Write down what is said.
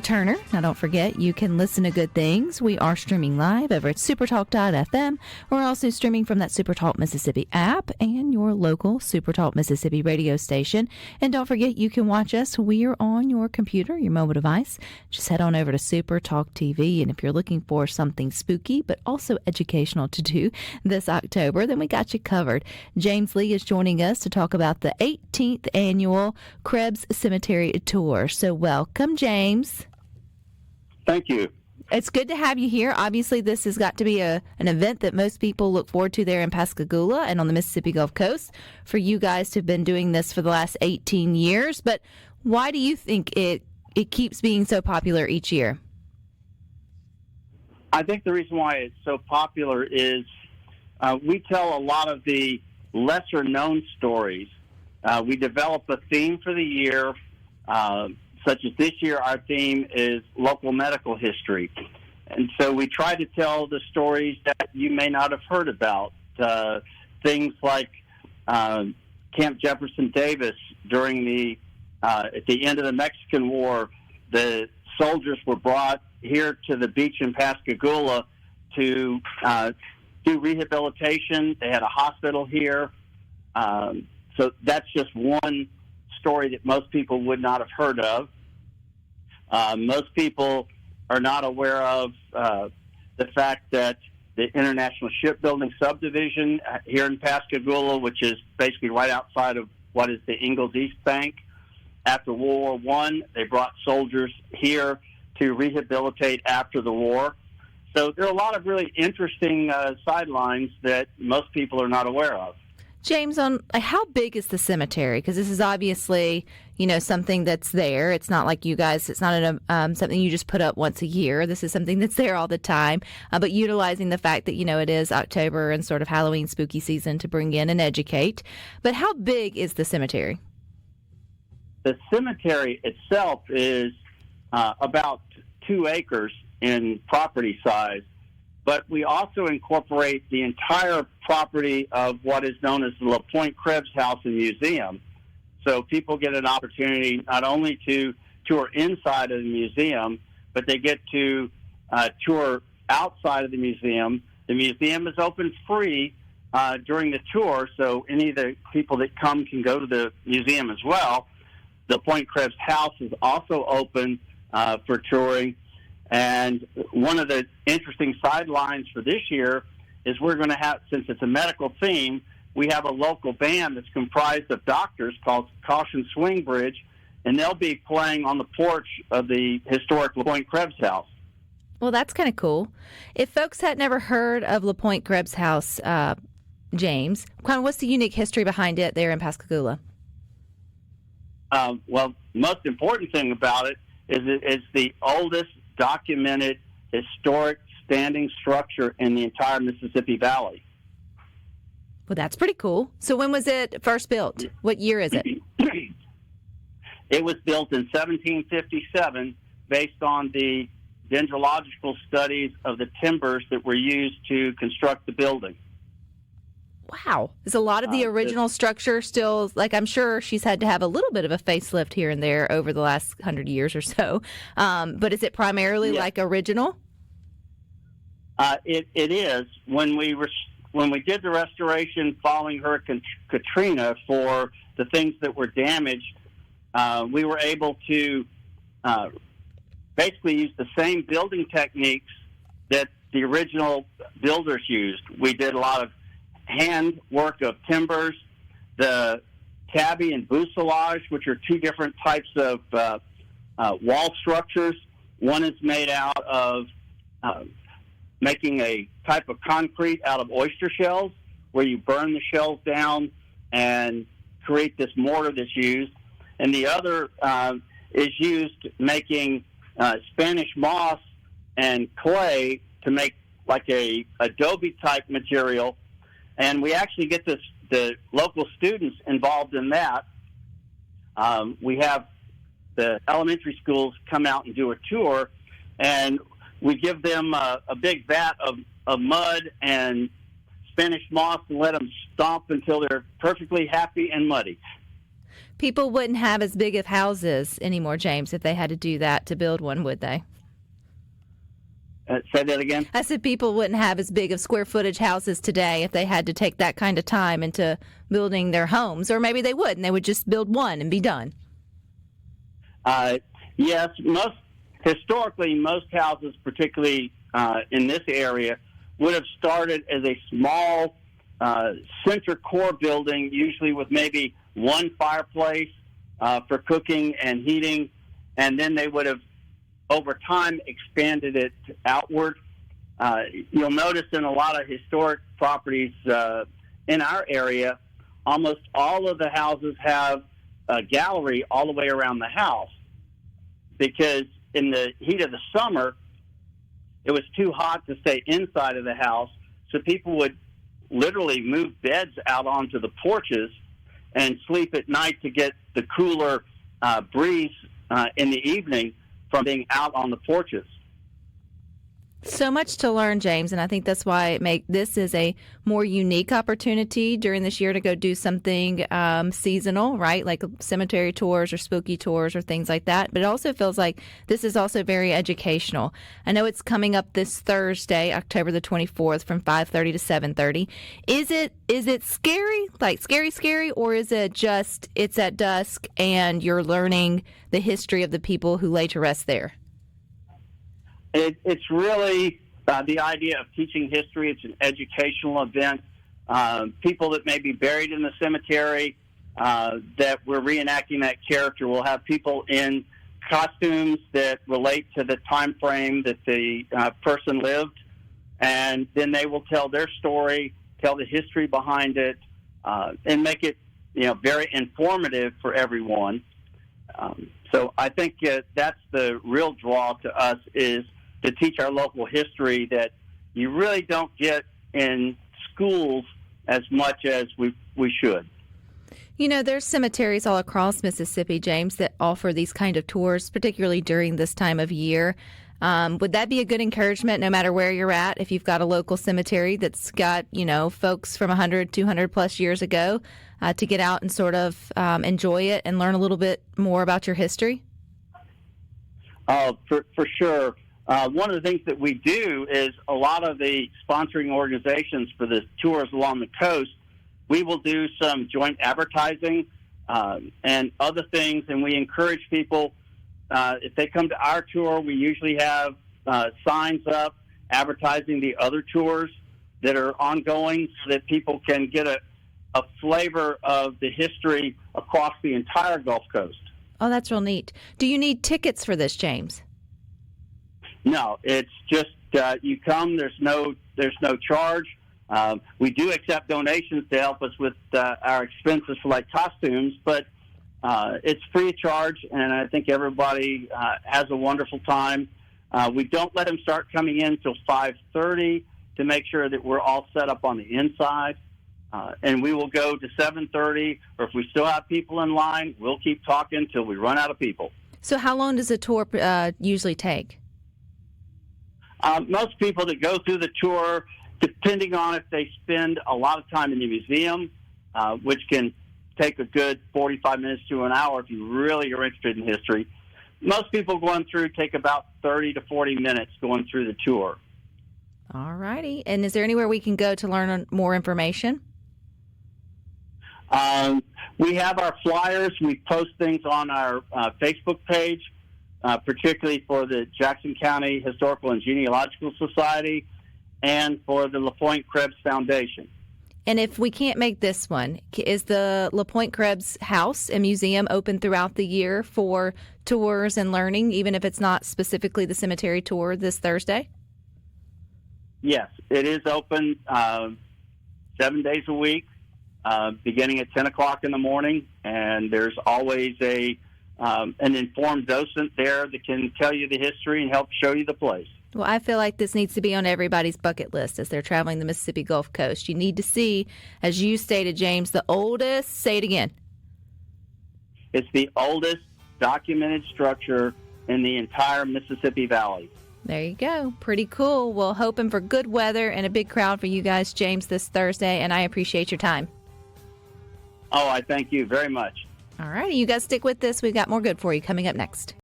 Turner. Now, don't forget, you can listen to good things. We are streaming live over at supertalk.fm. We're also streaming from that SuperTalk Mississippi app and your local SuperTalk Mississippi radio station. And don't forget, you can watch us. We are on your computer, your mobile device. Just head on over to SuperTalk TV. And if you're looking for something spooky but also educational to do this October, then we got you covered. James Lee is joining us to talk about the 18th annual Krebs Cemetery Tour. So welcome, James. Thank you. It's good to have you here. Obviously, this has got to be an event that most people look forward to there in Pascagoula and on the Mississippi Gulf Coast. For you guys to have been doing this for the last 18 years, but why do you think it keeps being so popular each year? I think the reason why it's so popular is we tell a lot of the lesser-known stories. We develop a theme for the year. Such as this year, our theme is local medical history. And so we try to tell the stories that you may not have heard about. Things like Camp Jefferson Davis during at the end of the Mexican War, the soldiers were brought here to the beach in Pascagoula to do rehabilitation. They had a hospital here. So that's just one story that most people would not have heard of. Most people are not aware of the fact that the International Shipbuilding Subdivision here in Pascagoula, which is basically right outside of what is the Ingalls East Bank, after World War I, they brought soldiers here to rehabilitate after the war. So there are a lot of really interesting sidelines that most people are not aware of. James, how big is the cemetery? Because this is obviously, something that's there. It's not like you guys, it's not something you just put up once a year. This is something that's there all the time. But utilizing the fact that, it is October and sort of Halloween spooky season to bring in and educate. But how big is the cemetery? The cemetery itself is about 2 acres in property size. But we also incorporate the entire property of what is known as the LaPointe-Krebs House and Museum. So people get an opportunity not only to tour inside of the museum, but they get to tour outside of the museum. The museum is open free during the tour, so any of the people that come can go to the museum as well. The LaPointe-Krebs House is also open for touring. And one of the interesting sidelines for this year is we're going to have, since it's a medical theme, we have a local band that's comprised of doctors called Caution Swing Bridge, and they'll be playing on the porch of the historic LaPointe-Krebs House. Well, that's kind of cool. If folks had never heard of LaPointe-Krebs House, James, what's the unique history behind it there in Pascagoula? Well, most important thing about it is it's the oldest documented historic standing structure in the entire Mississippi Valley. Well, that's pretty cool. So when was it first built? What year is it? It was built in 1757 based on the dendrological studies of the timbers that were used to construct the building. Wow. Is a lot of the original structure still, I'm sure she's had to have a little bit of a facelift here and there over the last 100 years or so. But is it primarily original? It is. When we did the restoration following Hurricane Katrina for the things that were damaged, we were able to basically use the same building techniques that the original builders used. We did a lot of hand work of timbers, the tabby and fuselage, which are 2 different types of wall structures. One is made out of making a type of concrete out of oyster shells, where you burn the shells down and create this mortar that's used. And the other is used making Spanish moss and clay to make like a adobe type material. And we actually get the local students involved in that. We have the elementary schools come out and do a tour, and we give them a big vat of mud and Spanish moss and let them stomp until they're perfectly happy and muddy. People wouldn't have as big of houses anymore, James, if they had to do that to build one, would they? Say that again? I said people wouldn't have as big of square footage houses today if they had to take that kind of time into building their homes. Or maybe they would, and they would just build one and be done. Yes, historically, most houses, particularly in this area, would have started as a small center core building, usually with maybe one fireplace for cooking and heating, and then they would have, over time, expanded it outward. You'll notice in a lot of historic properties in our area, almost all of the houses have a gallery all the way around the house, because in the heat of the summer, it was too hot to stay inside of the house, so people would literally move beds out onto the porches and sleep at night to get the cooler breeze in the evening from being out on the porches. So much to learn, James, and I think that's why this is a more unique opportunity during this year to go do something seasonal, right? Like cemetery tours or spooky tours or things like that. But it also feels like this is also very educational. I know it's coming up this Thursday, October the 24th, from 5:30 to 7:30. Is it scary, like scary, or is it just it's at dusk and you're learning the history of the people who lay to rest there? It's really the idea of teaching history. It's an educational event. People that may be buried in the cemetery, that we're reenacting that character. We'll have people in costumes that relate to the time frame that the person lived, and then they will tell their story, tell the history behind it, and make it very informative for everyone. So I think that's the real draw to us, is to teach our local history that you really don't get in schools as much as we should. There's cemeteries all across Mississippi, James, that offer these kind of tours, particularly during this time of year. Would that be a good encouragement no matter where you're at? If you've got a local cemetery that's got, folks from 100, 200 plus years ago, to get out and sort of enjoy it and learn a little bit more about your history? For sure. One of the things that we do is a lot of the sponsoring organizations for the tours along the coast, we will do some joint advertising and other things, and we encourage people, if they come to our tour, we usually have signs up advertising the other tours that are ongoing so that people can get a flavor of the history across the entire Gulf Coast. Oh, that's real neat. Do you need tickets for this, James? No, it's just you come. There's no charge. We do accept donations to help us with our expenses for like costumes, but it's free of charge, and I think everybody has a wonderful time. We don't let them start coming in till 5:30 to make sure that we're all set up on the inside, and we will go to 7:30, or if we still have people in line, we'll keep talking till we run out of people. So how long does a tour usually take? Most people that go through the tour, depending on if they spend a lot of time in the museum, which can take a good 45 minutes to an hour if you really are interested in history. Most people going through take about 30 to 40 minutes going through the tour. All righty. And is there anywhere we can go to learn more information? We have our flyers. We post things on our Facebook page, particularly for the Jackson County Historical and Genealogical Society and for the LaPointe-Krebs Foundation. And if we can't make this one, is the LaPointe-Krebs House and Museum open throughout the year for tours and learning, even if it's not specifically the cemetery tour this Thursday? Yes, it is open 7 days a week, beginning at 10 o'clock in the morning, and there's always an informed docent there that can tell you the history and help show you the place. Well, I feel like this needs to be on everybody's bucket list as they're traveling the Mississippi Gulf Coast. You need to see, as you stated, James, the oldest, say it again. It's the oldest documented structure in the entire Mississippi Valley. There you go. Pretty cool. Well, hoping for good weather and a big crowd for you guys, James, this Thursday, and I appreciate your time. Oh, I thank you very much. All righty, you guys stick with this. We've got more good for you coming up next.